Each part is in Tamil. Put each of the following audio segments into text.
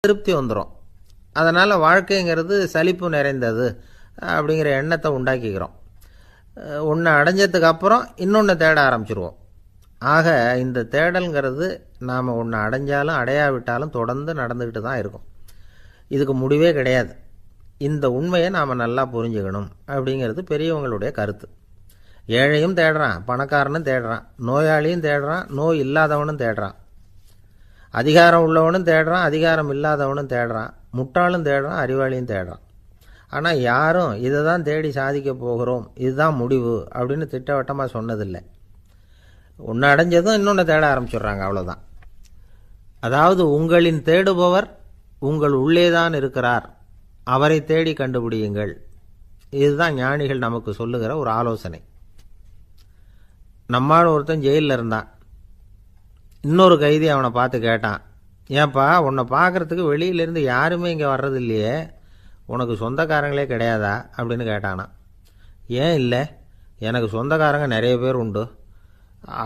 திருப்தி வந்துடும். அதனால் வாழ்க்கைங்கிறது சலிப்பு நிறைந்தது அப்படிங்கிற எண்ணத்தை உண்டாக்கிக்கிறோம். ஒன்று அடைஞ்சதுக்கு அப்புறம் இன்னொன்று தேட ஆரம்பிச்சிருவோம். ஆக இந்த தேடல்ங்கிறது நாம் ஒன்று அடைஞ்சாலும் அடையாவிட்டாலும் தொடர்ந்து நடந்துக்கிட்டு தான் இருக்கும். இதுக்கு முடிவே கிடையாது. இந்த உண்மையை நாம் நல்லா புரிஞ்சுக்கணும் அப்படிங்கிறது பெரியவங்களுடைய கருத்து. ஏழையும் தேடுறான், பணக்காரனும் தேடுறான், நோயாளியும் தேடுறான், நோய் இல்லாதவனும் தேடுறான், அதிகாரம் உள்ளவனும் தேடுறான், அதிகாரம் இல்லாதவனும் தேடுறான், முட்டாளும் தேடுறான், அறிவாளியும் தேடுறான். ஆனால் யாரும் இதை தான் தேடி சாதிக்க போகிறோம், இதுதான் முடிவு அப்படின்னு திட்டவட்டமாக சொன்னதில்லை. ஒன்று அடைஞ்சதும் இன்னொன்று தேட ஆரம்பிச்சிடுறாங்க, அவ்வளோதான். அதாவது உங்களின் தேடுபவர் உங்கள் உள்ளேதான் இருக்கிறார், அவரை தேடி கண்டுபிடியுங்கள். இதுதான் ஞானிகள் நமக்கு சொல்லுகிற ஒரு ஆலோசனை. நம்மால் ஒருத்தன் ஜெயிலில் இருந்தான். இன்னொரு கைதி அவனை பார்த்து கேட்டான், ஏன்பா உன்னை பார்க்குறதுக்கு வெளியிலேருந்து யாருமே இங்கே வர்றது இல்லையே, உனக்கு சொந்தக்காரங்களே கிடையாதா அப்படின்னு கேட்டானா. ஏன் இல்லை, எனக்கு சொந்தக்காரங்க நிறைய பேர் உண்டு,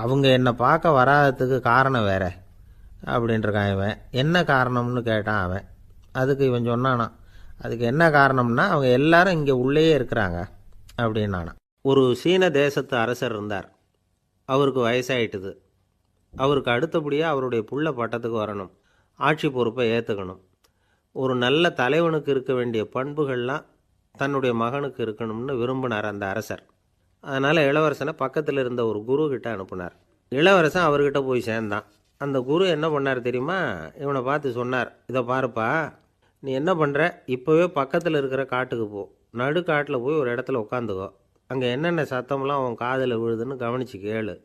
அவங்க என்னை பார்க்க வராததுக்கு காரணம் வேற அப்படின்ட்டுருக்கான் இவன். என்ன காரணம்னு கேட்டான் அவன். அதுக்கு இவன் சொன்னானா, அதுக்கு என்ன காரணம்னா அவங்க எல்லாரும் இங்கே உள்ளேயே இருக்கிறாங்க அப்படின்னானா. ஒரு சீன தேசத்து அரசர் இருந்தார். அவருக்கு வயசாயிட்டுது. அவருக்கு அடுத்தபடியாக அவருடைய புள்ள பட்டத்துக்கு வரணும், ஆட்சி பொறுப்பை ஏற்றுக்கணும். ஒரு நல்ல தலைவனுக்கு இருக்க வேண்டிய பண்புகள்லாம் தன்னுடைய மகனுக்கு இருக்கணும்னு விரும்பினார் அந்த அரசர். அதனால் இளவரசனை பக்கத்தில் இருந்த ஒரு குரு கிட்ட அனுப்புனார். இளவரசன் அவர்கிட்ட போய் சேர்ந்தான். அந்த குரு என்ன பண்ணார் தெரியுமா, இவனை பார்த்து சொன்னார், இதை பாருப்பா, நீ என்ன பண்ணுற, இப்போவே பக்கத்தில் இருக்கிற காட்டுக்கு போ, நடு காட்டில் போய் ஒரு இடத்துல உட்காந்துக்கோ, அங்கே என்னென்ன சத்தம்லாம் உன் காதில் விழுதுன்னு கவனித்து கேளு,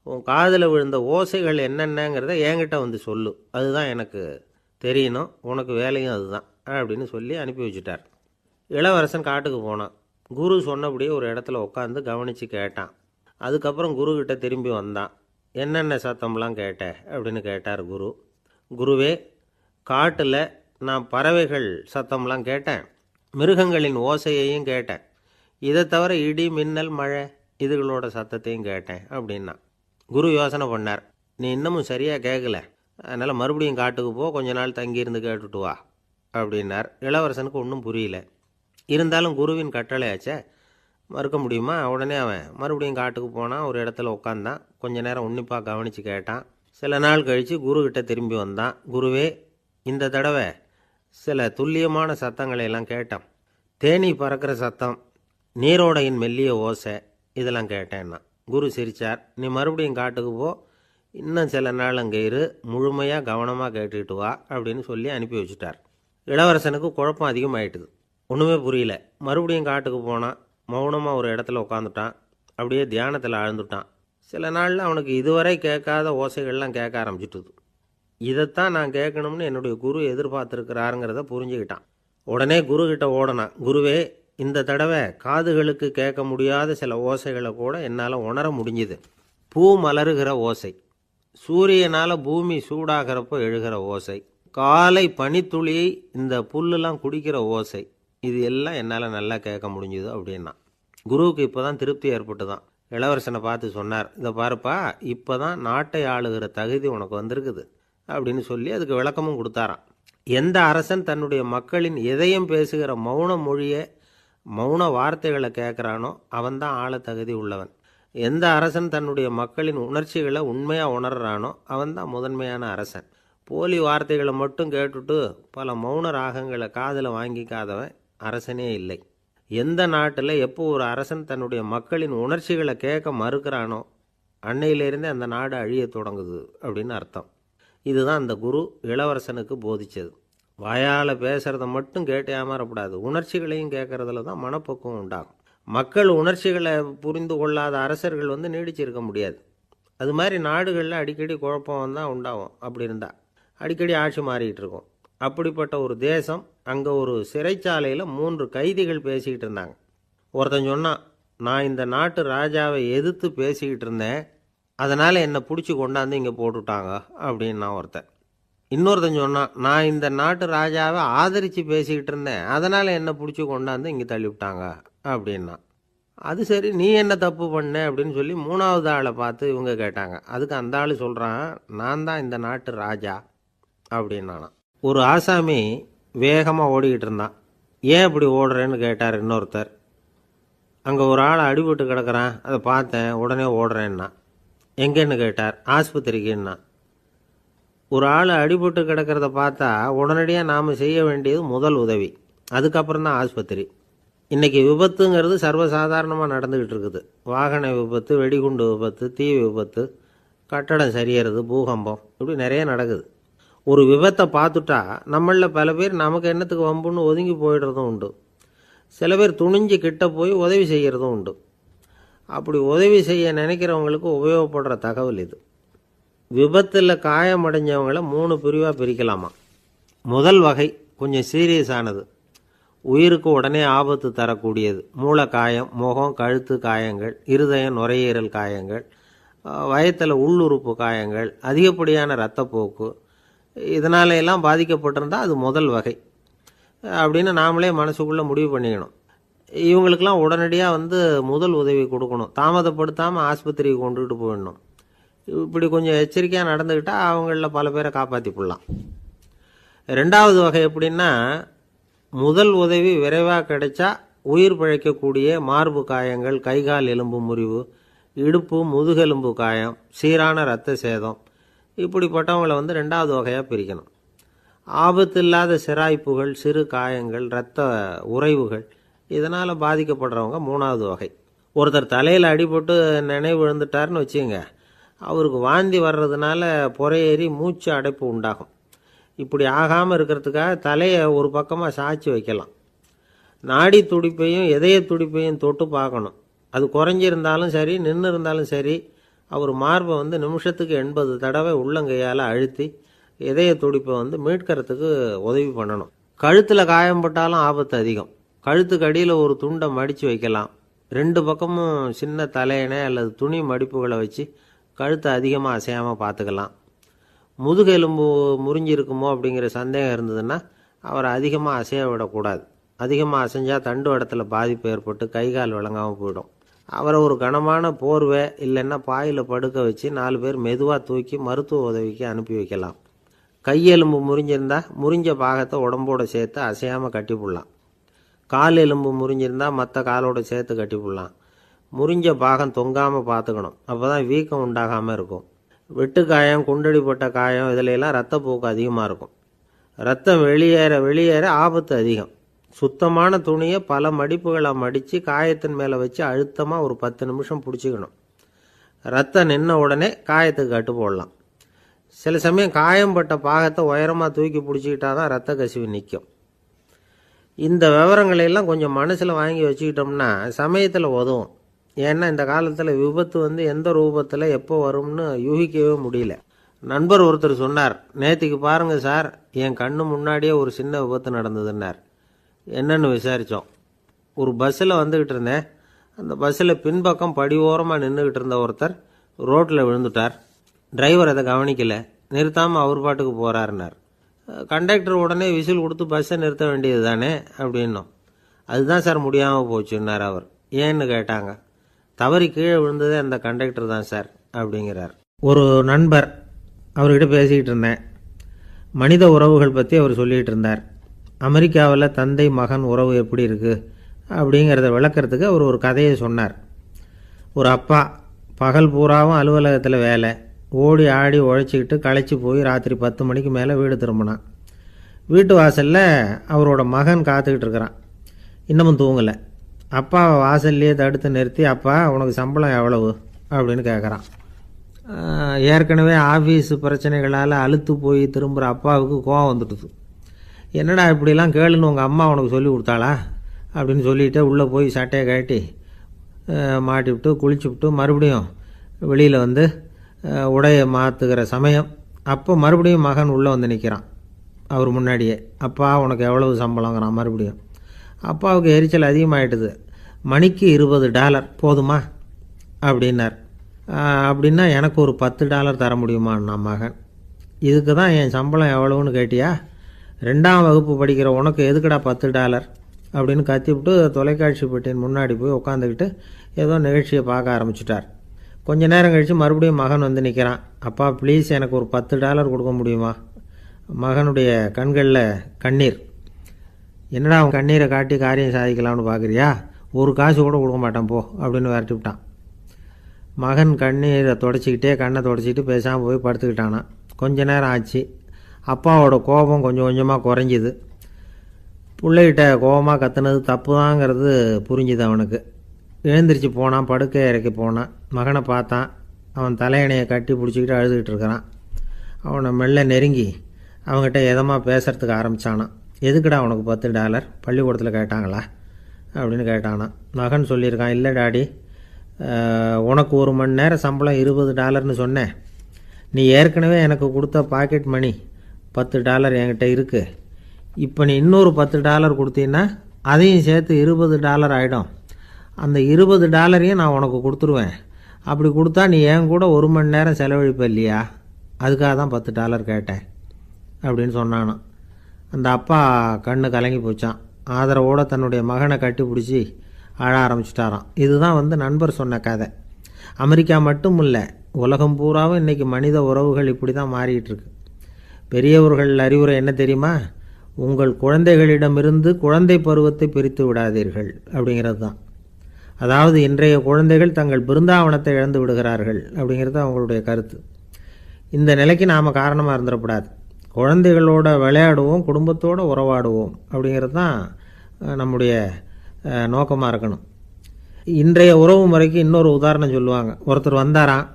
உன் காதில் விழுந்த ஓசைகள் என்னென்னங்கிறத என்கிட்ட வந்து சொல்லு, அதுதான் எனக்கு தெரியணும், உனக்கு வேலையும் அதுதான் அப்படின்னு சொல்லி அனுப்பி வச்சுட்டார். இளவரசன் காட்டுக்கு போனான். குரு சொன்னபடியே ஒரு இடத்துல உட்காந்து கவனித்து கேட்டான். அதுக்கப்புறம் குருக்கிட்ட திரும்பி வந்தான். என்னென்ன சத்தம்லாம் கேட்ட அப்படின்னு கேட்டார் குரு. குருவே, காட்டில் நான் பறவைகள் சத்தம்லாம் கேட்டேன், மிருகங்களின் ஓசையையும் கேட்டேன், இதை தவிர இடி மின்னல் மழை இதுகளோட சத்தத்தையும் கேட்டேன் அப்படின்னா. குரு யோசனை பண்ணார், நீ இன்னமும் சரியாக கேட்கல, அதனால் மறுபடியும் காட்டுக்கு போ, கொஞ்ச நாள் தங்கியிருந்து கேட்டுட்டு வா அப்படின்னார். இளவரசனுக்கு ஒன்றும் புரியல. இருந்தாலும் குருவின் கட்டளையாச்சே, மறுக்க முடியுமா? உடனே அவன் மறுபடியும் காட்டுக்கு போனான். ஒரு இடத்துல உட்காந்தான். கொஞ்ச நேரம் உன்னிப்பாக கவனித்து கேட்டான். சில நாள் கழித்து குருக்கிட்ட திரும்பி வந்தான். குருவே, இந்த தடவை சில துல்லியமான சத்தங்களை எல்லாம் கேட்டான். தேனி பறக்கிற சத்தம், நீரோடையின் மெல்லிய ஓசை, இதெல்லாம் கேட்டேன்னா. குரு சிரித்தார். நீ மறுபடியும் காட்டுக்கு போ, இன்னும் சில நாள் அங்கே இரு, முழுமையாக கவனமாக கேட்டுக்கிட்டு வா அப்படின்னு சொல்லி அனுப்பி வச்சுட்டார். இளவரசனுக்கு குழப்பம் அதிகமாயிட்டுது. ஒன்றுமே புரியல. மறுபடியும் காட்டுக்கு போனான். மௌனமாக ஒரு இடத்துல உட்காந்துட்டான். அப்படியே தியானத்தில் ஆழ்ந்துட்டான். சில நாளில் அவனுக்கு இதுவரை கேட்காத ஓசைகள்லாம் கேட்க ஆரம்பிச்சிட்டுது. இதைத்தான் நான் கேட்கணும்னு என்னுடைய குரு எதிர்பார்த்துருக்கிறாருங்கிறத புரிஞ்சுக்கிட்டான். உடனே குருக்கிட்ட ஓடனான். குருவே, இந்த தடவை காதுகளுக்கு கேட்க முடியாத சில ஓசைகளை கூட என்னால் உணர முடிஞ்சுது. பூ மலருகிற ஓசை, சூரியனால் பூமி சூடாகிறப்போ எழுகிற ஓசை, காலை பனித்துளியை இந்த புல்லுலாம் குடிக்கிற ஓசை, இது எல்லாம் என்னால் நல்லா கேட்க முடிஞ்சுது அப்படின்னா. குருவுக்கு இப்போ தான் திருப்தி ஏற்பட்டு தான். இளவரசனை பார்த்து சொன்னார், இதை பாருப்பா, இப்போ தான் நாட்டை ஆளுகிற தகுதி உனக்கு வந்திருக்குது அப்படின்னு சொல்லி அதுக்கு விளக்கமும் கொடுத்தாராம். எந்த அரசன் தன்னுடைய மக்களின் இதயம் பேசுகிற மௌன மொழியை, மௌன வார்த்தைகளை கேட்குறானோ அவன்தான் ஆள தகுதி உள்ளவன். எந்த அரசன் தன்னுடைய மக்களின் உணர்ச்சிகளை உண்மையாக உணர்றானோ அவன்தான் முதன்மையான அரசன். போலி வார்த்தைகளை மட்டும் கேட்டுட்டு பல மௌன ராகங்களை காதில் வாங்கிக்காதவன் அரசனே இல்லை. எந்த நாட்டில் எப்போ ஒரு அரசன் தன்னுடைய மக்களின் உணர்ச்சிகளை கேட்க மறுக்கிறானோ அன்னையிலேருந்தே அந்த நாடு அழிய தொடங்குது அப்படின்னு அர்த்தம். இதுதான் அந்த குரு இளவரசனுக்கு போதிச்சது. வாயால் பேசுகிறத மட்டும் கேட்டு ஏமாறக்கூடாது, உணர்ச்சிகளையும் கேட்கறதுல தான் மனப்பக்குவம் உண்டாகும். மக்கள் உணர்ச்சிகளை புரிந்து கொள்ளாத அரசர்கள் நீடிச்சிருக்க முடியாது. அது மாதிரி நாடுகளில் அடிக்கடி குழப்பம் தான் உண்டாகும். அப்படி இருந்தால் அடிக்கடி ஆட்சி மாறிக்கிட்டு இருக்கும். அப்படிப்பட்ட ஒரு தேசம், அங்கே ஒரு சிறைச்சாலையில் 3 கைதிகள் பேசிக்கிட்டு இருந்தாங்க. ஒருத்தன் சொன்னான், நான் இந்த நாட்டு ராஜாவை எதிர்த்து பேசிக்கிட்டு இருந்தேன், அதனால் என்னை பிடிச்சி கொண்டாந்து இங்கே போட்டுட்டாங்க அப்படின்னா ஒருத்தன். இன்னொருத்தன் சொன்னான், நான் இந்த நாட்டு ராஜாவை ஆதரித்து பேசிக்கிட்டு இருந்தேன், அதனால் என்னை பிடிச்சி கொண்டாந்து இங்கே தள்ளிவிட்டாங்க அப்படின்னா. அது சரி, நீ என்ன தப்பு பண்ண அப்படின்னு சொல்லி 3வது ஆளை பார்த்து இவங்க கேட்டாங்க. அதுக்கு அந்த ஆள் சொல்கிறான், நான் தான் இந்த நாட்டு ராஜா அப்படின்னானா. ஒரு ஆசாமி வேகமாக ஓடிக்கிட்டு இருந்தான். ஏன் இப்படி ஓடுறேன்னு கேட்டார் இன்னொருத்தர். அங்கே ஒரு ஆள் அடிபட்டு கிடக்கிறான், அதை பார்த்தேன், உடனே ஓடுறேன்னா. எங்கேன்னு கேட்டார். ஆஸ்பத்திரிக்குன்னா. ஒரு ஆள் அடிபட்டு கிடக்கிறத பார்த்தா உடனடியாக நாம் செய்ய வேண்டியது முதல் உதவி, அதுக்கப்புறம் தான் ஆஸ்பத்திரி. இன்றைக்கி விபத்துங்கிறது சர்வசாதாரணமாக நடந்துக்கிட்டு இருக்குது. வாகன விபத்து, வெடிகுண்டு விபத்து, தீ விபத்து, கட்டடம் சரியறது, பூகம்பம், இப்படி நிறைய நடக்குது. ஒரு விபத்தை பார்த்துட்டா நம்மளில் பல பேர் நமக்கு என்னத்துக்கு வம்புன்னு ஒதுங்கி போயிடுறதும் உண்டு. சில பேர் துணிஞ்சு கிட்ட போய் உதவி செய்கிறதும் உண்டு. அப்படி உதவி செய்ய நினைக்கிறவங்களுக்கு உபயோகப்படுற தகவல் இது. விபத்தில் காயமடைஞ்சவங்களை 3 பிரிவாக பிரிக்கலாமா. முதல் வகை கொஞ்சம் சீரியஸானது, உயிருக்கு உடனே ஆபத்து தரக்கூடியது. மூளை காயம், முகம், கழுத்து காயங்கள், இருதயம், நுரையீரல் காயங்கள், வயத்தில் உள்ளுறுப்பு காயங்கள், அதிகப்படியான இரத்தப்போக்கு, இதனால எல்லாம் பாதிக்கப்பட்டிருந்தால் அது முதல் வகை அப்படின்னு நாமளே மனசுக்குள்ளே முடிவு பண்ணிக்கணும். இவங்களுக்கெல்லாம் உடனடியாக முதல் உதவி கொடுக்கணும். தாமதப்படுத்தாமல் ஆஸ்பத்திரிக்கு கொண்டுகிட்டு போயிடணும். இப்படி கொஞ்சம் எச்சரிக்கையாக நடந்துக்கிட்டால் அவங்களில் பல பேரை காப்பாற்றி போடலாம். ரெண்டாவது வகை எப்படின்னா, முதல் உதவி விரைவாக கிடைச்சா உயிர் பிழைக்கக்கூடிய மார்பு காயங்கள், கைகால் எலும்பு முறிவு, இடுப்பு முதுகெலும்பு காயம், சீரான இரத்த சேதம், இப்படிப்பட்டவங்களை ரெண்டாவது வகையாக பிரிக்கணும். ஆபத்து இல்லாத சிராய்ப்புகள், சிறு காயங்கள், இரத்த உறைவுகள், இதனால் பாதிக்கப்படுறவங்க மூணாவது வகை. ஒருத்தர் தலையில் அடிபட்டு நினைவு விழுந்துட்டார்னு வச்சுங்க, அவருக்கு வாந்தி வர்றதுனால புறையேறி மூச்சு அடைப்பு உண்டாகும். இப்படி ஆகாமல் இருக்கிறதுக்காக தலையை ஒரு பக்கமாக சாய்ச்சி வைக்கலாம். நாடி துடிப்பையும் இதய துடிப்பையும் தொட்டு பார்க்கணும். அது குறைஞ்சிருந்தாலும் சரி, நின்று இருந்தாலும் சரி, அவர் மார்பை நிமிஷத்துக்கு 80 தடவை உள்ளங்கையால் அழுத்தி இதய துடிப்பை மீட்கிறதுக்கு உதவி பண்ணணும். கழுத்தில் காயம்பட்டாலும் ஆபத்து அதிகம். கழுத்துக்கு அடியில் ஒரு துண்டை மடித்து வைக்கலாம். 2 பக்கமும் சின்ன தலையணை அல்லது துணி மடிப்புகளை வச்சு கழுத்தை அதிகமாக அசையாமல் பார்த்துக்கலாம். முதுகெலும்பு முறிஞ்சிருக்குமோ அப்படிங்கிற சந்தேகம் இருந்ததுன்னா அவரை அதிகமாக அசைய விடக்கூடாது. அதிகமாக அசைஞ்சால் தண்டு இடத்துல பாதிப்பு ஏற்பட்டு கைகால் விளங்காமல் போயிடும். அவரை ஒரு கனமான போர்வை இல்லைன்னா பாயில் படுக்க வச்சு 4 பேர் மெதுவாக தூக்கி மருத்துவ உதவிக்கு அனுப்பி வைக்கலாம். கையெலும்பு முறிஞ்சிருந்தால் முறிஞ்ச பாகத்தை உடம்போடு சேர்த்து அசையாமல் கட்டி போடலாம். கால் எலும்பு முறிஞ்சிருந்தால் மற்ற காலோடு சேர்த்து கட்டி போடலாம். முறிஞ்ச பாகம் தொங்காமல் பார்த்துக்கணும், அப்போ தான் வீக்கம் உண்டாகாமல் இருக்கும். வெட்டு காயம், குண்டடிப்பட்ட காயம், இதிலெல்லாம் ரத்தப்போக்கு அதிகமாக இருக்கும். ரத்தம் வெளியேற ஆபத்து அதிகம். சுத்தமான துணியை பல மடிப்புகளை மடித்து காயத்தின் மேலே வச்சு அழுத்தமாக ஒரு 10 நிமிஷம் பிடிச்சிக்கணும். ரத்தம் நின்ன உடனே காயத்துக்கு கட்டு போடலாம். சில சமயம் காயம்பட்ட பாகத்தை உயரமாக தூக்கி பிடிச்சிக்கிட்டா தான் ரத்த கசிவு நிற்கும். இந்த விவரங்களையெல்லாம் கொஞ்சம் மனசில் வாங்கி வச்சுக்கிட்டோம்னா சமயத்தில் உதவும். ஏன்னா இந்த காலத்தில் விபத்து எந்த ரூபத்தில் எப்போ வரும்னு யூகிக்கவே முடியல. நண்பர் ஒருத்தர் சொன்னார், நேற்றுக்கு பாருங்கள் சார், என் கண்ணு முன்னாடியே ஒரு சின்ன விபத்து நடந்ததுன்னார். என்னன்னு விசாரித்தோம். ஒரு பஸ்ஸில் வந்துக்கிட்டு இருந்தேன். அந்த பஸ்ஸில் பின்பக்கம் படி ஓரமாக நின்றுக்கிட்டு இருந்த ஒருத்தர் ரோட்டில் விழுந்துட்டார். டிரைவர் அதை கவனிக்கலை, நிறுத்தாமல் அவர் பாட்டுக்கு போகிறாருன்னார். கண்டக்டர் உடனே விசில் கொடுத்து பஸ்ஸை நிறுத்த வேண்டியது தானே அப்படின்னோம். அதுதான் சார் முடியாமல் போச்சுன்னார் அவர். ஏன்னு கேட்டாங்க. தவறி கீழே விழுந்ததே அந்த கண்டக்டர் தான் சார் அப்படிங்கிறார். ஒரு நண்பர், அவர்கிட்ட பேசிக்கிட்டு இருந்தேன். மனித உறவுகள் பற்றி அவர் சொல்லிகிட்டு இருந்தார். அமெரிக்காவில் தந்தை மகன் உறவு எப்படி இருக்குது அப்படிங்கிறத விளக்கிறதுக்கு அவர் ஒரு கதையை சொன்னார். ஒரு அப்பா பகல் பூராவும் அலுவலகத்தில் வேலை, ஓடி ஆடி உழைச்சிக்கிட்டு களைச்சி போய் ராத்திரி 10 மணிக்கு மேலே வீடு திரும்பினான். வீட்டு வாசலில் அவரோட மகன் காத்துக்கிட்டு இருக்கிறான். இன்னமும் தூங்கலை. அப்பாவை வாசல்லையே தடுத்து நிறுத்தி, அப்பா உனக்கு சம்பளம் எவ்வளவு அப்படின்னு கேட்குறான். ஏற்கனவே ஆஃபீஸு பிரச்சனைகளால் அழுத்து போய் திரும்புகிற அப்பாவுக்கு கோவம் வந்துடுது. என்னடா இப்படிலாம் கேளுன்னு உங்கள் அம்மா உனக்கு சொல்லி கொடுத்தாளா அப்படின்னு சொல்லிவிட்டு உள்ளே போய் சட்டையை கட்டி மாட்டிவிட்டு குளிச்சுவிட்டு மறுபடியும் வெளியில் உடையை மாற்றுகிற சமயம் அப்போ மறுபடியும் மகன் உள்ளே நிற்கிறான் அவர் முன்னாடியே. அப்பா உனக்கு எவ்வளவு சம்பளங்கிறான் மறுபடியும். அப்பாவுக்கு எரிச்சல் அதிகமாகிட்டுது. மணிக்கு $20 போதுமா அப்படின்னார். அப்படின்னா எனக்கு ஒரு $10 தர முடியுமான்னா மகன். இதுக்கு தான் என் சம்பளம் எவ்வளவுன்னு கேட்டியா? 2ஆம் வகுப்பு படிக்கிற உனக்கு எதுக்குடா $10 அப்படின்னு கத்திவிட்டு தொலைக்காட்சி பெட்டியின் முன்னாடி போய் உட்காந்துக்கிட்டு ஏதோ நிகழ்ச்சியை பார்க்க ஆரம்பிச்சிட்டார். கொஞ்ச நேரம் கழித்து மறுபடியும் மகன் நிற்கிறான். அப்பா ப்ளீஸ் எனக்கு ஒரு $10 கொடுக்க முடியுமா மகனுடைய கண்களில் கண்ணீர். என்னடா அவன் கண்ணீரை காட்டி காரியம் சாதிக்கலாம்னு பார்க்குறியா, ஒரு காசு கூட கொடுக்க மாட்டான் போ அப்படின்னு விரட்டி விட்டான். மகன் கண்ணீரை தொடச்சிக்கிட்டே கண்ணை தொடச்சிக்கிட்டு பேசாமல் போய் படுத்துக்கிட்டானான். கொஞ்ச நேரம் ஆச்சு. அப்பாவோட கோபம் கொஞ்சம் கொஞ்சமாக குறைஞ்சிது. பிள்ளைகிட்ட கோபமாக கத்துனது தப்பு தாங்கிறது புரிஞ்சுது அவனுக்கு. எழுந்திரிச்சு போனான், படுக்கை இறக்கி போனான். மகனை பார்த்தான். அவன் தலையணையை கட்டி பிடிச்சிக்கிட்டு அழுதுகிட்டு இருக்கிறான். அவனை மெல்ல நெருங்கி அவங்ககிட்ட எதமாக பேசுகிறதுக்கு ஆரம்பித்தானான். எதுக்குடா உனக்கு $10 பள்ளிக்கூடத்தில் கேட்டாங்களா அப்படின்னு கேட்டானான். மகன் சொல்லியிருக்கான், இல்லை டாடி, உனக்கு 1 மணி நேரம் சம்பளம் $20ன்னு சொன்னேன். நீ ஏற்கனவே எனக்கு கொடுத்த பாக்கெட் மணி $10 என்கிட்ட இருக்குது. இப்போ நீ இன்னொரு $10 கொடுத்தீங்கன்னா அதையும் சேர்த்து $20 ஆகிடும். அந்த $20 நான் உனக்கு கொடுத்துருவேன். அப்படி கொடுத்தா நீ என் கூட 1 மணி நேரம் செலவழிப்ப இல்லையா, அதுக்காக தான் $10 கேட்டேன் அப்படின்னு சொன்னானான். அந்த அப்பா கண்ணு கலங்கி போச்சான். ஆதரவோடு தன்னுடைய மகனை கட்டி பிடிச்சி அழ ஆரம்பிச்சிட்டாராம். இதுதான் நண்பர் சொன்ன கதை. அமெரிக்கா மட்டும் இல்லை, உலகம் பூராவும் இன்றைக்கி மனித உறவுகள் இப்படி தான் மாறிக்கிட்டு இருக்கு. பெரியவர்கள் அறிவுரை என்ன தெரியுமா? உங்கள் குழந்தைகளிடமிருந்து குழந்தை பருவத்தை பிரித்து விடாதீர்கள் அப்படிங்கிறது தான். அதாவது இன்றைய குழந்தைகள் தங்கள் பிருந்தாவனத்தை இழந்து விடுகிறார்கள் அப்படிங்கிறது அவங்களுடைய கருத்து. இந்த நிலைக்கு நாம் காரணமாக இருந்துடக்கூடாது. குழந்தைகளோட விளையாடுவோம், குடும்பத்தோடு உறவாடுவோம் அப்படிங்கிறது தான் நம்முடைய நோக்கமாக இருக்கணும். இன்றைய உறவு முறைக்கு இன்னொரு உதாரணம் சொல்லுவாங்க. ஒருத்தர் வந்தாராம்,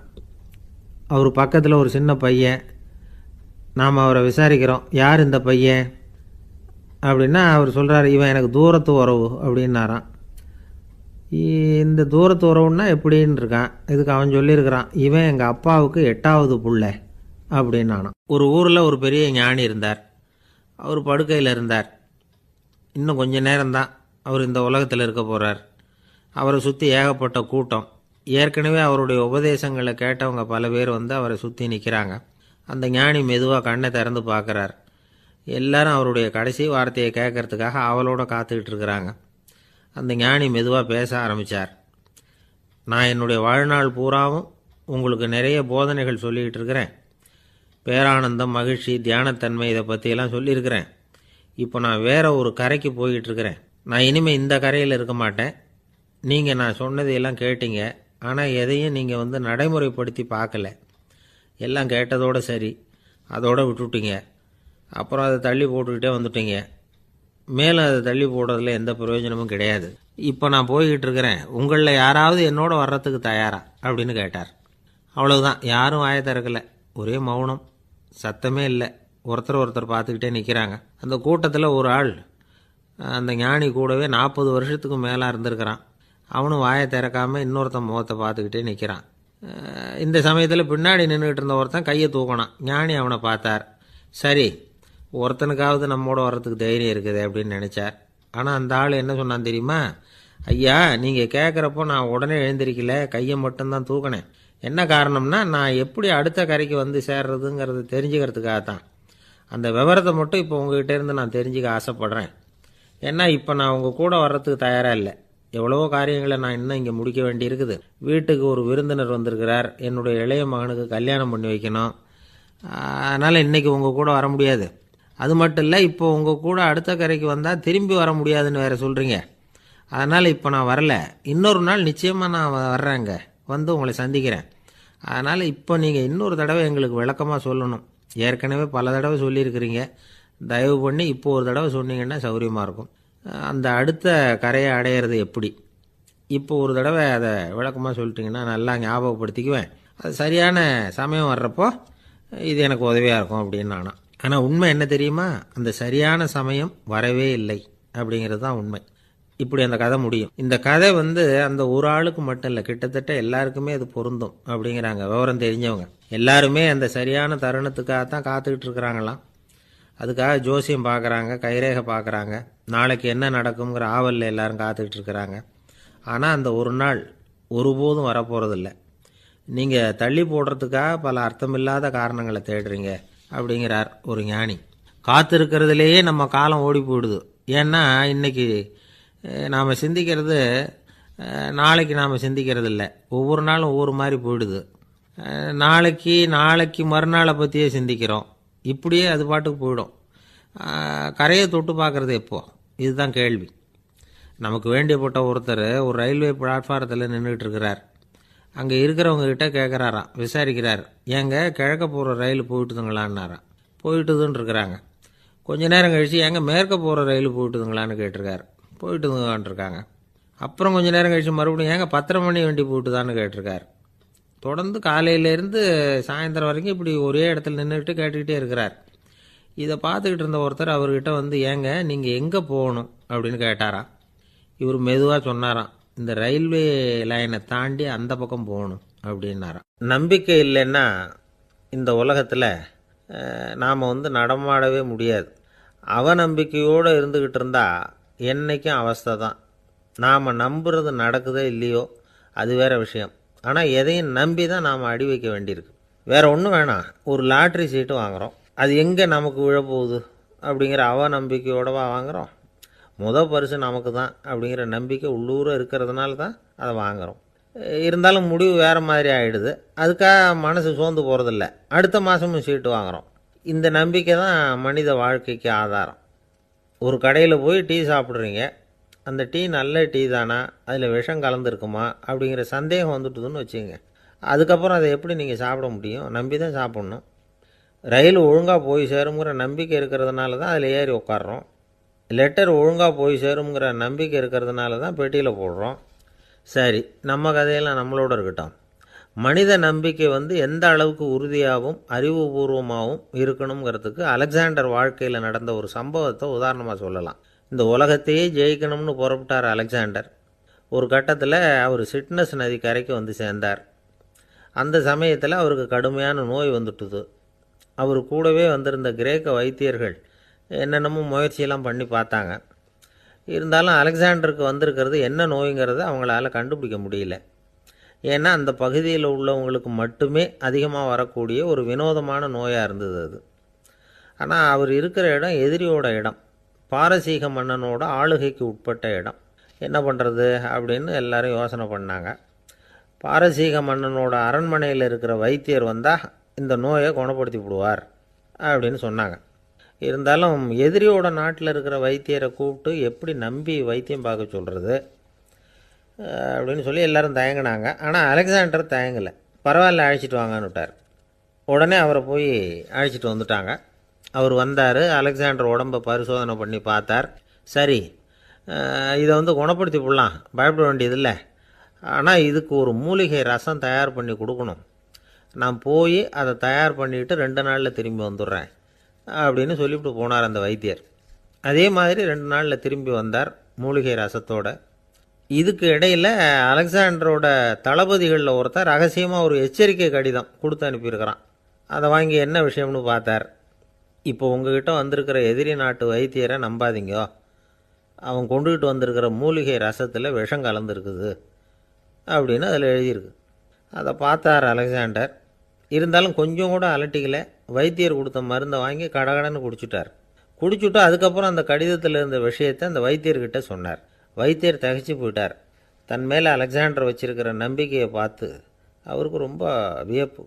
அவர் பக்கத்தில் ஒரு சின்ன பையன். நாம் அவரை விசாரிக்கிறோம், யார் இந்த பையன் அப்படின்னா அவர் சொல்கிறார், இவன் எனக்கு தூரத்து உறவு அப்படின்னாராம். இந்த தூரத்து உறவுன்னா எப்படின்னு இருக்கான். இதுக்கு அவன் சொல்லியிருக்கிறான், இவன் எங்கள் அப்பாவுக்கு 8வது புள்ள அப்படின்னானான். ஒரு ஊரில் ஒரு பெரிய ஞானி இருந்தார். அவர் படுக்கையில் இருந்தார். இன்னும் கொஞ்ச நேரம்தான் அவர் இந்த உலகத்தில் இருக்க போகிறார். அவரை சுற்றி ஏகப்பட்ட கூட்டம். ஏற்கனவே அவருடைய உபதேசங்களை கேட்டவங்க பல பேர் அவரை சுற்றி நிற்கிறாங்க. அந்த ஞானி மெதுவாக கண்ணை திறந்து பார்க்குறார். எல்லாரும் அவருடைய கடைசி வார்த்தையை கேட்கறதுக்காக அவளோட காத்துக்கிட்டு இருக்கிறாங்க. அந்த ஞானி மெதுவாக பேச ஆரம்பித்தார். நான் என்னுடைய வாழ்நாள் பூராவும் உங்களுக்கு நிறைய போதனைகள் சொல்லிக்கிட்டு இருக்கிறேன். பேரானந்தம், மகிழ்ச்சி, தியானத்தன்மை, இதை பற்றியெல்லாம் சொல்லியிருக்கிறேன். இப்போ நான் வேற ஒரு கரைக்கு போய்கிட்டு இருக்கிறேன். நான் இனிமேல் இந்த கரையில் இருக்க மாட்டேன். நீங்கள் நான் சொன்னதையெல்லாம் கேட்டீங்க, ஆனால் எதையும் நீங்கள் நடைமுறைப்படுத்தி பார்க்கல. எல்லாம் கேட்டதோடு சரி, அதோடு விட்டுவிட்டீங்க. அப்புறம் அதை தள்ளி போட்டுக்கிட்டே வந்துட்டீங்க. மேலும் அதை தள்ளி போடுறதுல எந்த பிரயோஜனமும் கிடையாது. இப்போ நான் போய்கிட்டு இருக்கிறேன், உங்களில் யாராவது என்னோட வர்றதுக்கு தயாரா அப்படின்னு கேட்டார். அவ்வளவுதான். யாரும் வாயை திறக்கலை. ஒரே மௌனம், சத்தமே இல்லை. ஒருத்தர் பார்த்துக்கிட்டே நிற்கிறாங்க. அந்த கூட்டத்தில் ஒரு ஆள் அந்த ஞானி கூடவே 40 வருஷத்துக்கு மேலே இருந்திருக்கிறான். அவனும் வாயை திறக்காமல் இன்னொருத்தன் முகத்தை பார்த்துக்கிட்டே நிற்கிறான். இந்த சமயத்தில் பின்னாடி நின்றுக்கிட்டு இருந்த ஒருத்தன் கையை தூக்கினான். ஞானி அவனை பார்த்தார். சரி, ஒருத்தனுக்காவது நம்மோட வர்றதுக்கு தைரியம் இருக்குது அப்படின்னு நினச்சார். ஆனால் அந்த ஆள் என்ன சொன்னான் தெரியுமா? ஐயா, நீங்கள் கேட்குறப்போ நான் உடனே எழுந்திருக்கல, கையை மட்டும்தான் தூக்கினேன். என்ன காரணம்னா, நான் எப்படி அடுத்த கரைக்கு சேர்றதுங்கிறது தெரிஞ்சுக்கிறதுக்காகத்தான். அந்த விவரத்தை மட்டும் இப்போ உங்ககிட்ட இருந்து நான் தெரிஞ்சுக்க ஆசைப்பட்றேன். ஏன்னா இப்போ நான் உங்கள் கூட வர்றதுக்கு தயாராக இல்லை. எவ்வளவோ காரியங்களை நான் இன்னும் இங்கே முடிக்க வேண்டி இருக்குது. வீட்டுக்கு ஒரு விருந்தினர் வந்திருக்கிறார். என்னுடைய இளைய மகனுக்கு கல்யாணம் பண்ணி வைக்கணும். அதனால் இன்றைக்கி உங்கள் கூட வர முடியாது. அது மட்டும் இல்லை, இப்போ உங்கள் கூட அடுத்த கரைக்கு வந்தால் திரும்பி வர முடியாதுன்னு வேறு சொல்கிறீங்க. அதனால் இப்போ நான் வரல. இன்னொரு நாள் நிச்சயமாக நான் வர்றேங்க, உங்களை சந்திக்கிறேன். அதனால் இப்போ நீங்கள் இன்னொரு தடவை எங்களுக்கு விளக்கமாக சொல்லணும். ஏற்கனவே பல தடவை சொல்லியிருக்கிறீங்க. தயவு பண்ணி இப்போ ஒரு தடவை சொன்னீங்கன்னா சௌகரியமாக இருக்கும். அந்த அடுத்த கரையை அடையிறது எப்படி, இப்போ ஒரு தடவை அதை விளக்கமாக சொல்லிட்டீங்கன்னா நல்லா ஞாபகப்படுத்திக்குவேன். அது சரியான சமயம் வர்றப்போ இது எனக்கு உதவியாக இருக்கும் அப்படின்னு நானும். ஆனால் உண்மை என்ன தெரியுமா? அந்த சரியான சமயம் வரவே இல்லை அப்படிங்கிறது தான் உண்மை. இப்படி அந்த கதை முடியும். இந்த கதை அந்த ஒரு ஆளுக்கு மட்டும் இல்லை, கிட்டத்தட்ட எல்லாருக்குமே அது பொருந்தும் அப்படிங்கிறாங்க விவரம் தெரிஞ்சவங்க. எல்லாருமே அந்த சரியான தருணத்துக்காகத்தான் காத்துக்கிட்டு இருக்கிறாங்களாம். அதுக்காக ஜோசியம் பார்க்குறாங்க, கைரேகை பார்க்குறாங்க, நாளைக்கு என்ன நடக்குங்கிற ஆவலில் எல்லாரும் காத்துக்கிட்டு இருக்கிறாங்க. ஆனால் அந்த ஒரு நாள் ஒருபோதும் வரப்போகிறதில்ல. நீங்கள் தள்ளி போடுறதுக்காக பல அர்த்தமில்லாத காரணங்களை தேடுறீங்க அப்படிங்கிறார் ஒரு ஞானி. காத்திருக்கிறதுலேயே நம்ம காலம் ஓடி போயிடுது. ஏன்னா இன்னைக்கு நாம் சிந்திக்கிறது நாளைக்கு நாம் சிந்திக்கிறது இல்லை. ஒவ்வொரு நாளும் ஒவ்வொரு மாதிரி போயிடுது. நாளைக்கு மறுநாளை பற்றியே சிந்திக்கிறோம். இப்படியே அது பாட்டுக்கு போயிடும். கரையை தொட்டு பார்க்குறது எப்போ, இதுதான் கேள்வி. நமக்கு வேண்டியப்பட்ட ஒருத்தர் ஒரு ரயில்வே பிளாட்ஃபாரத்தில் நின்றுட்டு இருக்கிறார். அங்கே இருக்கிறவங்க கிட்ட கேட்குறாராம், விசாரிக்கிறார், ஏங்க கிழக்க போகிற ரயில் போயிட்டுதுங்களான்னாராம். போயிட்டுதுன்னு இருக்கிறாங்க. கொஞ்ச நேரம் கழித்து ஏங்க மேற்க போகிற ரயில் போயிட்டுதுங்களான்னு கேட்டிருக்காரு. போயிட்டுதுங்களான் இருக்காங்க. அப்புறம் கொஞ்ச நேரம் கழித்து மறுபடியும் ஏங்க 10:30 மணி வண்டி போயிட்டுதான்னு கேட்டிருக்காரு. தொடர்ந்து காலையிலேருந்து சாயந்தரம் வரைக்கும் இப்படி ஒரே இடத்துல நின்றுட்டு கேட்டுக்கிட்டே இருக்கிறார். இதை பார்த்துக்கிட்டு இருந்த ஒருத்தர் அவர்கிட்ட வந்து, ஏங்க நீங்கள் எங்கே போகணும் அப்படின்னு கேட்டாராம். இவர் மெதுவாக சொன்னாராம், இந்த ரயில்வே லைனை தாண்டி அந்த பக்கம் போகணும் அப்படின்னாராம். நம்பிக்கை இல்லைன்னா இந்த உலகத்தில் நாம் நடமாடவே முடியாது. அவநம்பிக்கையோடு இருந்துக்கிட்டு இருந்தால் என்றைக்கும் அவஸ்தை தான். நாம் நம்புறது நடக்குதோ இல்லையோ அது வேறு விஷயம். ஆனால் எதையும் நம்பி தான் நாம் அடி வைக்க வேண்டியிருக்கு. வேறு ஒன்றும் வேணாம், ஒரு லாட்ரி சீட்டு வாங்குகிறோம், அது எங்கே நமக்கு விழப்போகுது அப்படிங்கிற அவநம்பிக்கையோடவா வாங்குகிறோம். பரிசு நமக்கு தான் அப்படிங்கிற நம்பிக்கை உள்ளூர இருக்கிறதுனால தான் அதை வாங்குகிறோம். இருந்தாலும் முடிவு வேறு மாதிரி ஆகிடுது. அதுக்காக மனசு சோர்ந்து போகிறதில்ல, அடுத்த மாதமும் சீட்டு வாங்குகிறோம். இந்த நம்பிக்கை தான் மனித வாழ்க்கைக்கு ஆதாரம். ஒரு கடையில் போய் டீ சாப்பிட்றீங்க, அந்த டீ நல்ல டீ தானா, அதில் விஷம் கலந்துருக்குமா அப்படிங்கிற சந்தேகம் வந்துட்டுதுன்னு வச்சுங்க. அதுக்கப்புறம் அதை எப்படி நீங்கள் சாப்பிட முடியும்? நம்பி தான் சாப்பிட்ணும். ரயில் ஒழுங்காக போய் சேருங்கிற நம்பிக்கை இருக்கிறதுனால தான் அதில் ஏறி உட்காடுறோம். லெட்டர் ஒழுங்காக போய் சேருங்கிற நம்பிக்கை இருக்கிறதுனால தான் பெட்டியில் போடுறோம். சரி, நம்ம கதையெல்லாம் நம்மளோட இருக்கட்டும். மனித நம்பிக்கை எந்த அளவுக்கு உறுதியாகவும் அறிவுபூர்வமாகவும் இருக்கணுங்கிறதுக்கு அலெக்சாண்டர் வாழ்க்கையில் நடந்த ஒரு சம்பவத்தை உதாரணமாக சொல்லலாம். இந்த உலகத்தையே ஜெயிக்கணும்னு புறப்பட்டார் அலெக்சாண்டர். ஒரு கட்டத்தில் அவர் சிட்னஸ் நதி கரைக்கு சேர்ந்தார். அந்த சமயத்தில் அவருக்கு கடுமையான நோய் வந்துட்டுது. அவர் கூடவே வந்திருந்த கிரேக்க வைத்தியர்கள் என்னென்னமோ முயற்சியெல்லாம் பண்ணி பார்த்தாங்க. இருந்தாலும் அலெக்சாண்டருக்கு வந்திருக்கிறது என்ன நோய்ங்கிறத அவங்களால கண்டுபிடிக்க முடியல. ஏன்னா அந்த பகுதியில் உள்ளவங்களுக்கு மட்டுமே அதிகமாக வரக்கூடிய ஒரு வினோதமான நோயாக இருந்தது அது. ஆனால் அவர் இருக்கிற இடம் எதிரியோட இடம், பாரசீக மன்னனோட ஆளுகைக்கு உட்பட்ட இடம். என்ன பண்ணுறது அப்படின்னு எல்லாரும் யோசனை பண்ணாங்க. பாரசீக மன்னனோட அரண்மனையில் இருக்கிற வைத்தியர் வந்தால் இந்த நோயை குணப்படுத்தி விடுவார் அப்படின்னு சொன்னாங்க. இருந்தாலும் எதிரியோட நாட்டில் இருக்கிற வைத்தியரை கூப்பிட்டு எப்படி நம்பி வைத்தியம் பார்க்க சொல்கிறது அப்படின்னு சொல்லி எல்லோரும் தயங்கினாங்க. ஆனால் அலெக்சாண்டர் தயங்கலை. பரவாயில்ல, அழைச்சிட்டு வாங்கன்னு விட்டார். உடனே அவரை போய் அழைச்சிட்டு வந்துட்டாங்க. அவர் வந்தார். அலெக்சாண்டர் உடம்பை பரிசோதனை பண்ணி பார்த்தார். சரி, இதை குணப்படுத்தி விடலாம், பயப்பட வேண்டியதில்லை. ஆனால் இதுக்கு ஒரு மூலிகை ரசம் தயார் பண்ணி கொடுக்கணும். நான் போய் அதை தயார் பண்ணிவிட்டு 2 நாளில் திரும்பி வந்துடுறேன் அப்படின்னு சொல்லிவிட்டு போனார் அந்த வைத்தியர். அதே மாதிரி 2 நாளில் திரும்பி வந்தார் மூலிகை ரசத்தோட. இதுக்கு இடையில் அலெக்சாண்டரோட தளபதிகளில் ஒருத்தர் ரகசியமாக ஒரு எச்சரிக்கை கடிதம் கொடுத்து அனுப்பியிருக்கிறான். அதை வாங்கி என்ன விஷயம்னு பார்த்தார். இப்போ உங்ககிட்ட வந்திருக்கிற எதிரி நாட்டு வைத்தியரை நம்பாதீங்க, அவன் கொண்டுகிட்டு வந்திருக்கிற மூலிகை ரசத்தில் விஷம் கலந்துருக்குது அப்படின்னு அதில் எழுதியிருக்கு. அதை பார்த்தார் அலெக்சாண்டர். இருந்தாலும் கொஞ்சம் கூட அலட்டிக்கலை. வைத்தியர் கொடுத்த மருந்தை வாங்கி கடகடன்னு குடிச்சுட்டு அதுக்கப்புறம் அந்த கடிதத்தில் இருந்த விஷயத்தை அந்த வைத்தியர்கிட்ட சொன்னார். வைத்தியர் தகைச்சு போயிட்டார். தன் மேலே அலெக்சாண்டர் வச்சிருக்கிற நம்பிக்கையை பார்த்து அவருக்கு ரொம்ப வியப்பு.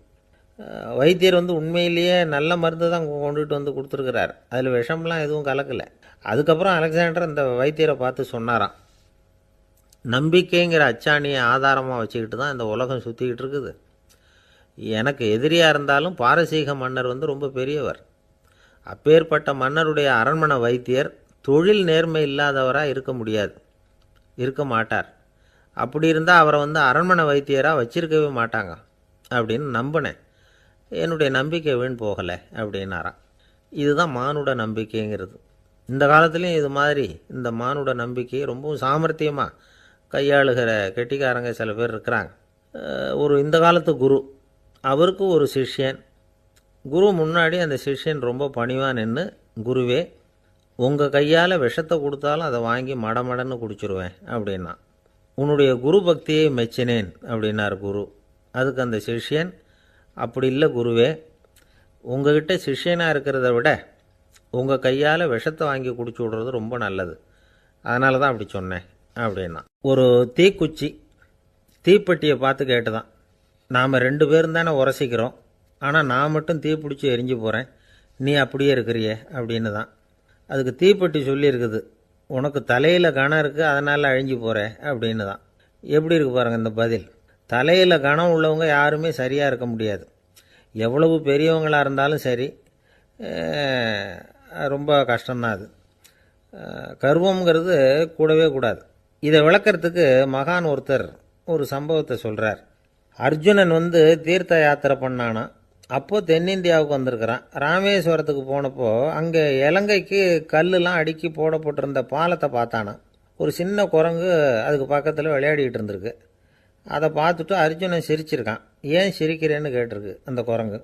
வைத்தியர் உண்மையிலேயே நல்ல மருந்து தான் கொண்டுகிட்டு கொடுத்துருக்கிறார், அதில் விஷம்லாம் எதுவும் கலக்கலை. அதுக்கப்புறம் அலெக்சாண்டர் அந்த வைத்தியரை பார்த்து சொன்னாராம், நம்பிக்கைங்கிற அச்சாணியை ஆதாரமாக வச்சுக்கிட்டு தான் இந்த உலகம் சுற்றிக்கிட்டு இருக்குது. எனக்கு எதிரியாக இருந்தாலும் பாரசீக மன்னர் ரொம்ப பெரியவர். அப்பேற்பட்ட மன்னருடைய அரண்மனை வைத்தியர் தொழில் நேர்மை இல்லாதவராக இருக்க மாட்டார். அப்படி இருந்தால் அவரை அரண்மனை வைத்தியராக வச்சிருக்கவே மாட்டாங்க அப்படின்னு நம்பினேன். என்னுடைய நம்பிக்கை வீண் போகலை அப்படின்னாராம். இதுதான் மானுட நம்பிக்கைங்கிறது. இந்த காலத்துலேயும் இது மாதிரி இந்த மானுட நம்பிக்கையை ரொம்பவும் சாமர்த்தியமாக கையாளுகிற கெட்டிக்காரங்க சில பேர் இருக்கிறாங்க. இந்த காலத்து குரு, அவருக்கு ஒரு சிஷ்யன். குரு முன்னாடி அந்த சிஷ்யன் ரொம்ப பணிவாக நின்று, குருவே, உங்கள் கையால் விஷத்தை கொடுத்தாலும் அதை வாங்கி மடமடன்னு குடிச்சிருவேன் அப்படின்னா. உன்னுடைய குரு பக்தியை மெச்சினேன் அப்படின்னார் குரு. அதுக்கு அந்த சிஷ்யன், அப்படி இல்லை குருவே, உங்ககிட்ட சிஷ்யனாக இருக்கிறத விட உங்கள் கையால் விஷத்தை வாங்கி குடிச்சு விடுறது ரொம்ப நல்லது, அதனால தான் அப்படி சொன்னேன் அப்படின்னா. ஒரு தீக்குச்சி தீப்பெட்டியை பார்த்து கேட்டுதான், நாம் 2 பேரும் தானே உரசிக்கிறோம், ஆனால் நான் மட்டும் தீ பிடிச்சி எரிஞ்சு போகிறேன், நீ அப்படியே இருக்கிறியே அப்படின்னு தான். அதுக்கு தீப்பெட்டி சொல்லியிருக்குது, உனக்கு தலையில் கணம் இருக்குது அதனால் அழிஞ்சு போகிற அப்படின்னு தான். எப்படி இருக்கு பாருங்கள் இந்த பதில். தலையில் கணம் உள்ளவங்க யாருமே சரியாக இருக்க முடியாது. எவ்வளவு பெரியவங்களாக இருந்தாலும் சரி, ரொம்ப கஷ்டம்தான் அது. கர்வம்ங்கிறது கூடவே கூடாது. இதை விளக்கிறதுக்கு மகான் ஒருத்தர் ஒரு சம்பவத்தை சொல்கிறார். அர்ஜுனன் தீர்த்த யாத்திரை பண்ணானா. அப்போது தென்னிந்தியாவுக்கு வந்திருக்கிறான். ராமேஸ்வரத்துக்கு போனப்போ அங்கே இலங்கைக்கு கல்லுலாம் அடுக்கி போடப்பட்டிருந்த பாலத்தை பார்த்தானா. ஒரு சின்ன குரங்கு அதுக்கு பக்கத்தில் விளையாடிக்கிட்டு இருந்திருக்கு. அதை பார்த்துட்டு அர்ஜுனன் சிரிச்சிருக்கான். ஏன் சிரிக்கிறேன்னு கேட்டிருக்கு அந்த குரங்கு.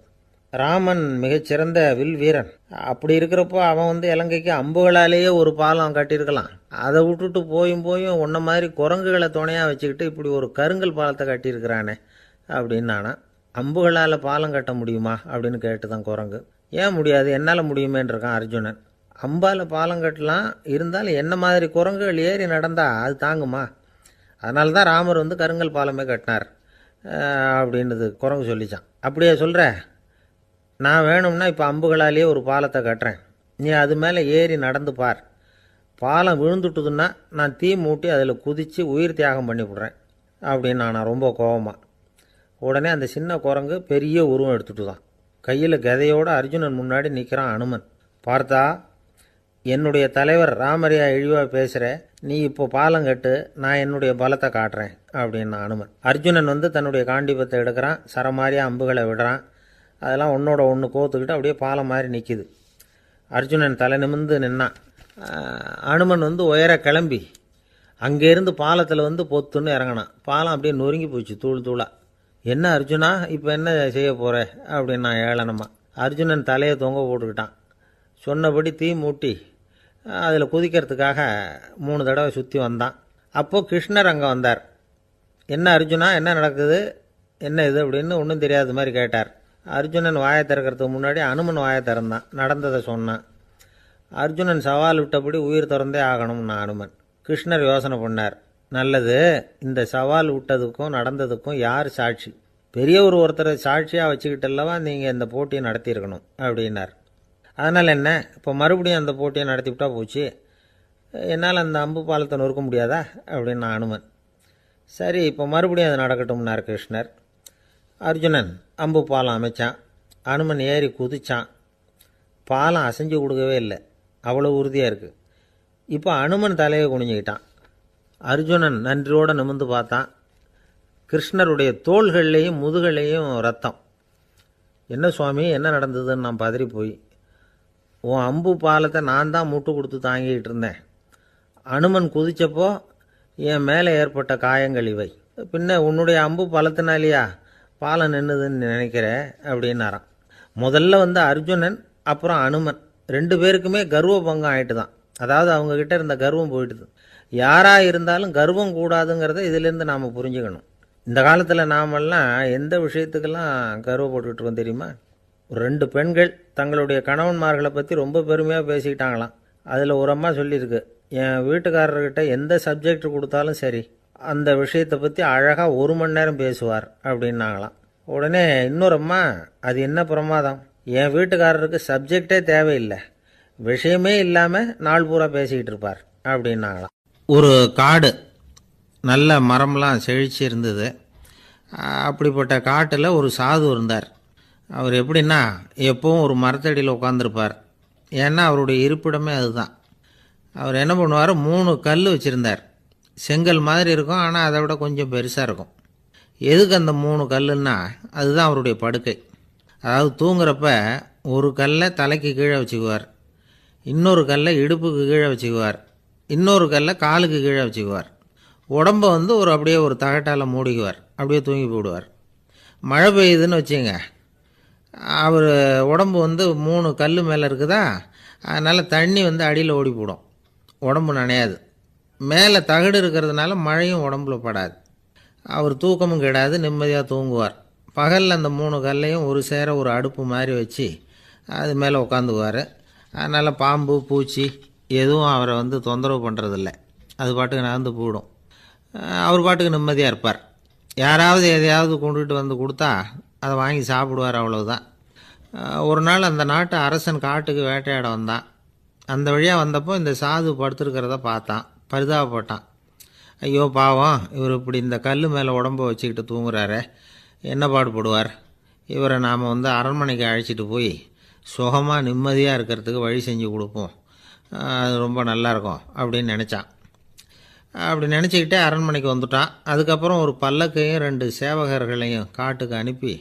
ராமன் மிகச்சிறந்த வில் வீரன். அப்படி இருக்கிறப்போ அவன் இலங்கைக்கு அம்புகளாலேயே ஒரு பாலம் கட்டியிருக்கலாம். அதை விட்டுட்டு போயும் உன்ன மாதிரி குரங்குகளை துணையாக வச்சுக்கிட்டு இப்படி ஒரு கருங்கல் பாலத்தை கட்டியிருக்கிறானே அப்படின்னு நானா. அம்புகளால் பாலம் கட்ட முடியுமா அப்படின்னு கேட்டு தான் குரங்கு. ஏன் முடியாது, என்னால் முடியுமேன்றிருக்கான் அர்ஜுனன். அம்பால் பாலம் கட்டலாம், இருந்தாலும் என்ன மாதிரி குரங்குகள் ஏறி நடந்தால் அது தாங்குமா? அதனால தான் ராமர் கருங்கல் பாலமே கட்டினார் அப்படின்றது குரங்கு சொல்லிச்சான். அப்படியே சொல்கிற, நான் வேணும்னா இப்போ அம்புகளாலேயே ஒரு பாலத்தை கட்டுறேன், நீ அது மேலே ஏறி நடந்து பார். பாலம் விழுந்துட்டுதுன்னா நான் தீ மூட்டி அதில் குதித்து உயிர் தியாகம் பண்ணிவிடுறேன் அப்படின்னு நான் ரொம்ப கோபமாக. உடனே அந்த சின்ன குரங்கு பெரிய உருவம் எடுத்துட்டு தான் கையில் கதையோடு அர்ஜுனன் முன்னாடி நிற்கிறான் அனுமன். பார்த்தா, என்னுடைய தலைவர் ராமரையா இழிவாக பேசுகிற, நீ இப்போ பாலம் கட்டு, நான் என்னுடைய பலத்தை காட்டுறேன் அப்படின்னு அனுமன். அர்ஜுனன் தன்னுடைய காண்டிபத்தை எடுக்கிறான், சரமாரியாக அம்புகளை விடுறான். அதெல்லாம் ஒன்றோட ஒன்று கோத்துக்கிட்டு அப்படியே பாலம் மாதிரி நிற்கிது. அர்ஜுனன் தலை நிமிர்ந்து நின்னான். அனுமன் உயர கிளம்பி அங்கேருந்து பாலத்தில் பொத்துன்னு இறங்கினான். பாலம் அப்படியே நொறுங்கி போச்சு தூள் தூளாக. என்ன அர்ஜுனா, இப்போ என்ன செய்ய போகிற அப்படின்னு நான் ஏளனமா. அர்ஜுனன் தலையை தொங்க போட்டுக்கிட்டான். சொன்னபடி தீ மூட்டி அதில் குதிக்கிறதுக்காக 3 தடவை சுற்றி வந்தான். அப்போது கிருஷ்ணர் அங்கே வந்தார். என்ன அர்ஜுனா, என்ன நடக்குது, என்ன இது அப்படின்னு ஒன்றும் தெரியாத மாதிரி கேட்டார். அர்ஜுனன் வாயை திறக்கிறதுக்கு முன்னாடி அனுமன் வாயை திறந்தான், நடந்ததை சொன்னான். அர்ஜுனன் சவால் விட்டபடி உயிர் திறந்தே ஆகணும்னா அனுமன். கிருஷ்ணர் யோசனை பண்ணார். நல்லது, இந்த சவால் விட்டதுக்கும் நடந்ததுக்கும் யார் சாட்சி? பெரியவர் ஒருத்தரை சாட்சியாக வச்சுக்கிட்டல்லவா நீங்கள் இந்த போட்டியை நடத்தியிருக்கணும் அப்படின்னார். அதனால் என்ன, இப்போ மறுபடியும் அந்த போட்டியை நடத்திவிட்டா போச்சு, என்னால் அந்த அம்பு பாலத்தை நொறுக்க முடியாதா அப்படின்னு அனுமன். சரி, இப்போ மறுபடியும் அது நடக்கட்டும்னார் கிருஷ்ணர். அர்ஜுனன் அம்பு பாலம் அமைச்சான். அனுமன் ஏறி குதிச்சான். பாலம் அசைஞ்சு கொடுக்கவே இல்லை, அவ்வளோ உறுதியாக இருக்குது. இப்போ அனுமன் தலையை குனிஞ்சிக்கிட்டான். அர்ஜுனன் நன்றியோடு நிமிர்ந்து பார்த்தான். கிருஷ்ணருடைய தோள்கள்லேயும் முதுகள்லேயும் ரத்தம். என்ன சுவாமி, என்ன நடந்ததுன்னு நான் பதறி போய், உன் அம்பு பாலத்தை நான் தான் முட்டு கொடுத்து தாங்கிக்கிட்டு இருந்தேன். அனுமன் குதித்தப்போ என் மேலே ஏற்பட்ட காயங்கள் இவை. பின்ன உன்னுடைய அம்பு பலத்தினாலேயா பாலம் நின்றுதுன்னு நினைக்கிற அப்படின்னாரான். முதல்ல அர்ஜுனன் அப்புறம் அனுமன் 2 பேருக்குமே கர்வ பங்கம் ஆகிட்டு தான். அதாவது அவங்கக்கிட்ட இருந்த கர்வம் போயிட்டுது. யாராக இருந்தாலும் கர்வம் கூடாதுங்கிறத இதிலேருந்து நாம் புரிஞ்சுக்கணும். இந்த காலத்தில் நாமெல்லாம் எந்த விஷயத்துக்கெல்லாம் கர்வப்பட்டுருக்கோம் தெரியுமா? 2 பெண்கள் தங்களுடைய கணவன்மார்களை பற்றி ரொம்ப பெருமையாக பேசிக்கிட்டாங்களாம். அதில் ஒரு அம்மா சொல்லியிருக்கு, என் வீட்டுக்காரர்கிட்ட எந்த சப்ஜெக்ட் கொடுத்தாலும் சரி அந்த விஷயத்தை பற்றி அழகாக 1 மணி நேரம் பேசுவார் அப்படின்னாங்களாம். உடனே இன்னொரு அம்மா, அது என்ன பிரமாதம், என் வீட்டுக்காரருக்கு சப்ஜெக்டே தேவையில்லை, விஷயமே இல்லாமல் நாள் பூரா பேசிக்கிட்டு இருப்பார் அப்படின்னாங்களாம். ஒரு காடு, நல்ல மரம்லாம் செழிச்சு இருந்தது. அப்படிப்பட்ட காட்டில் ஒரு சாது இருந்தார். அவர் எப்படின்னா எப்பவும் ஒரு மரத்தடியில் உட்காந்துருப்பார். ஏன்னா அவருடைய இருப்பிடமே அதுதான். அவர் என்ன பண்ணுவார், 3 கல் வச்சுருந்தார். செங்கல் மாதிரி இருக்கும், ஆனால் அதை விட கொஞ்சம் பெருசாக இருக்கும். எதுக்கு அந்த 3 கல்லுன்னா அதுதான் அவருடைய படுக்கை. அதாவது தூங்குறப்ப ஒரு கல்லை தலைக்கு கீழே வச்சுக்குவார், இன்னொரு கல்லை இடுப்புக்கு கீழே வச்சுக்குவார், இன்னொரு கல்லை காலுக்கு கீழே வச்சுக்குவார். உடம்பை அப்படியே ஒரு தகட்டால் மூடிக்குவார், அப்படியே தூங்கி போடுவார். மழை பெய்யுதுன்னு வச்சுங்க, அவர் உடம்பு 3 கல் மேலே இருக்குதா, அதனால் தண்ணி அடியில் ஓடி போடும், உடம்பு நனையாது. மேலே தகடு இருக்கிறதுனால மழையும் உடம்புல படாது. அவர் தூக்கமும் கெடாது, நிம்மதியாக தூங்குவார். பகலில் அந்த 3 கல்லையும் ஒரு சேர ஒரு அடுப்பு மாதிரி வச்சு அது மேலே உட்காந்துக்குவார். அதனால் பாம்பு பூச்சி எதுவும் அவரை தொந்தரவு பண்ணுறதில்ல, அது பாட்டுக்கு நகர்ந்து போயிடும். அவர் பாட்டுக்கு நிம்மதியாக இருப்பார். யாராவது எதையாவது கொண்டுகிட்டு கொடுத்தா அதை வாங்கி சாப்பிடுவார், அவ்வளவுதான். ஒரு நாள் அந்த நாட்டு அரசன் காட்டுக்கு வேட்டையாட வந்தான். அந்த வழியாக வந்தப்போ இந்த சாது படுத்துருக்கிறத பார்த்தான். பரிதாபப்பட்டான். ஐயோ பாவம், இவர் இப்படி இந்த கல் மேலே உடம்ப வச்சுக்கிட்டு தூங்குறாரே, என்ன பாடுபடுவார். இவரை நாம் அரண்மனைக்கு அழைச்சிட்டு போய் சுகமாக நிம்மதியாக இருக்கிறதுக்கு வழி செஞ்சு கொடுப்போம், அது ரொம்ப நல்லாயிருக்கும் அப்படின்னு நினச்சான். அப்படி நினச்சிக்கிட்டே அரண்மனைக்கு வந்துட்டான். அதுக்கப்புறம் ஒரு பல்லக்கையும் 2 சேவகர்களையும் காட்டுக்கு அனுப்பி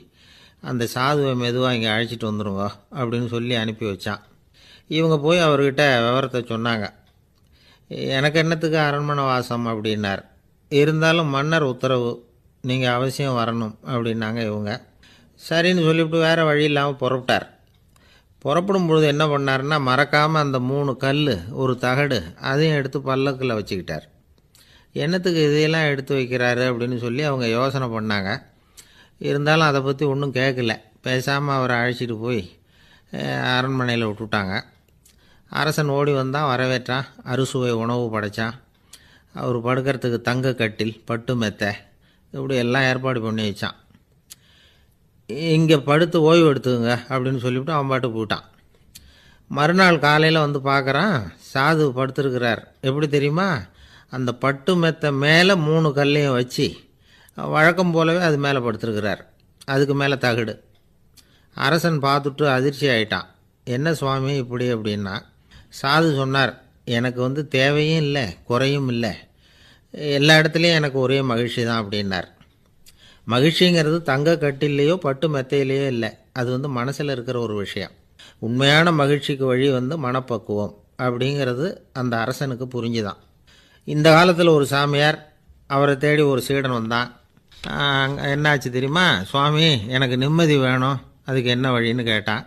அந்த சாதுவை மெதுவாக இங்கே அழைச்சிட்டு வந்துடுங்க அப்படின்னு சொல்லி அனுப்பி வச்சான். இவங்க போய் அவர்கிட்ட விவரத்தை சொன்னாங்க. எனக்கு என்னத்துக்கு அரண்மனை வாசம் அப்படின்னார். இருந்தாலும் மன்னர் உத்தரவு, நீங்கள் அவசியம் வரணும் அப்படின்னாங்க இவங்க. சரின்னு சொல்லிவிட்டு வேறு வழி இல்லாமல் புறப்பட்டார். புறப்படும் பொழுது என்ன பண்ணார்னா, மறக்காமல் அந்த 3 கல், ஒரு தகடு, அதையும் எடுத்து பல்லக்கில் வச்சுக்கிட்டார். என்னத்துக்கு இதையெல்லாம் எடுத்து வைக்கிறாரு அப்படின்னு சொல்லி அவங்க யோசனை பண்ணாங்க. இருந்தாலும் அதை பற்றி ஒன்றும் கேட்கல. பேசாமல் அவரை அழைச்சிட்டு போய் அரண்மனையில் விட்டுட்டாங்க. அரசன் ஓடி வந்தான், வரவேற்றான், அறுசுவை உணவு படைத்தான். அவர் படுக்கிறதுக்கு தங்க கட்டில், பட்டு மெத்தை, இப்படி எல்லாம் ஏற்பாடு பண்ணி வச்சான். இங்கே படுத்து ஓய்வு எடுத்துக்குங்க அப்படின்னு சொல்லிவிட்டு அவன் பாட்டு போயிட்டான். மறுநாள் காலையில் பார்க்குறான், சாது படுத்துருக்கிறார். எப்படி தெரியுமா? அந்த பட்டு மெத்தை மேலே 3 கல்லையும் வச்சு வழக்கம் போலவே அது மேலே படுத்துருக்கிறார். அதுக்கு மேலே தகடு. அரசன் பார்த்துட்டு அதிர்ச்சி ஆயிட்டான். என்ன சுவாமி இப்படி அப்படின்னா, சாது சொன்னார், எனக்கு தேவையும் இல்லை குறையும் இல்லை, எல்லா இடத்துலையும் எனக்கு ஒரே மகிழ்ச்சி தான் அப்படின்னார். மகிழ்ச்சிங்கிறது தங்க கட்டிலேயோ பட்டு மெத்தையிலேயோ இல்லை, அது மனசில் இருக்கிற ஒரு விஷயம். உண்மையான மகிழ்ச்சிக்கு வழி மனப்பக்குவம் அப்படிங்கிறது அந்த அரசனுக்கு புரிஞ்சுதான். இந்த காலத்தில் ஒரு சாமியார், அவரை தேடி ஒரு சீடன் வந்தான். என்னாச்சு தெரியுமா? சுவாமி, எனக்கு நிம்மதி வேணும், அதுக்கு என்ன வழின்னு கேட்டான்.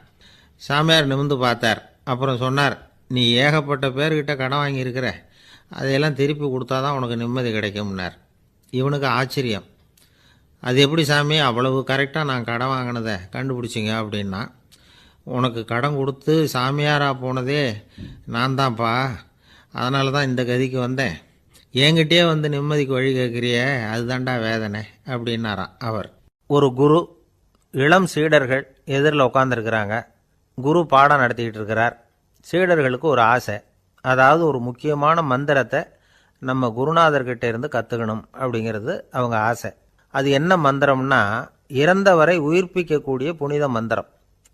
சாமியார் நிமிர்ந்து பார்த்தார். அப்புறம் சொன்னார், நீ ஏகப்பட்ட பேர்கிட்ட கடன் வாங்கியிருக்கிற, அதையெல்லாம் திருப்பி கொடுத்தா தான் உனக்கு நிம்மதி கிடைக்கும்னார். இவனுக்கு ஆச்சரியம். அது எப்படி சாமி, அவ்வளவு கரெக்டாக நான் கடன் வாங்கினதை கண்டுபிடிச்சிங்க அப்படின்னா, உனக்கு கடன் கொடுத்து சாமியாராக போனதே நான் தான்ப்பா, அதனால தான் இந்த கதிக்கு வந்தேன். என்கிட்டயே நிம்மதிக்கு வழி கேட்குறிய, அதுதான்டா வேதனை அப்படின்னாராம் அவர். ஒரு குரு, இளம் சீடர்கள் எதிரில் உட்காந்துருக்கிறாங்க. குரு பாடம் நடத்திக்கிட்டு இருக்கிறார். சீடர்களுக்கு ஒரு ஆசை, அதாவது ஒரு முக்கியமான மந்திரத்தை நம்ம குருநாதர்கிட்ட இருந்து கற்றுக்கணும் அப்படிங்கிறது அவங்க ஆசை. அது என்ன மந்திரம்னா, இறந்தவரை உயிர்ப்பிக்கக்கூடிய புனித மந்திரம்,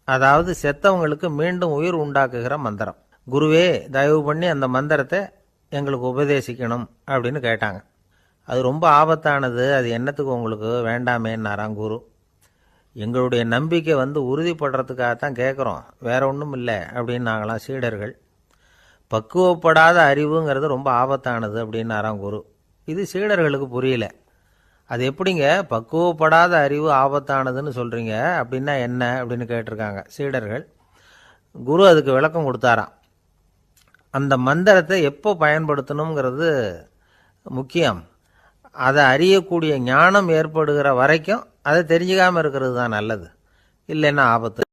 அதாவது செத்தவங்களுக்கு மீண்டும் உயிர் உண்டாக்குகிற மந்திரம். குருவே, தயவு பண்ணி அந்த மந்திரத்தை எங்களுக்கு உபதேசிக்கணும் அப்படின்னு கேட்டாங்க. அது ரொம்ப ஆபத்தானது, அது என்னத்துக்கு உங்களுக்கு வேண்டாமேன்னாராம் குரு. எங்களுடைய நம்பிக்கை உறுதிப்படுறதுக்காகத்தான் கேட்குறோம், வேற ஒன்றும் இல்லை அப்படின்னாங்களாம் சீடர்கள். பக்குவப்படாத அறிவுங்கிறது ரொம்ப ஆபத்தானது அப்படின்னாராம் குரு. இது சீடர்களுக்கு புரியல. அது எப்படிங்க பக்குவப்படாத அறிவு ஆபத்தானதுன்னு சொல்கிறீங்க, அப்படின்னா என்ன அப்படின்னு கேட்டிருக்காங்க சீடர்கள். குரு அதுக்கு விளக்கம் கொடுத்தாராம். அந்த மந்திரத்தை எப்போ பயன்படுத்தணுங்கிறது முக்கியம். அதை அறியக்கூடிய ஞானம் ஏற்படுகிற வரைக்கும் அதை தெரிஞ்சுக்காமல் இருக்கிறது தான் நல்லது, இல்லைன்னா ஆபத்து.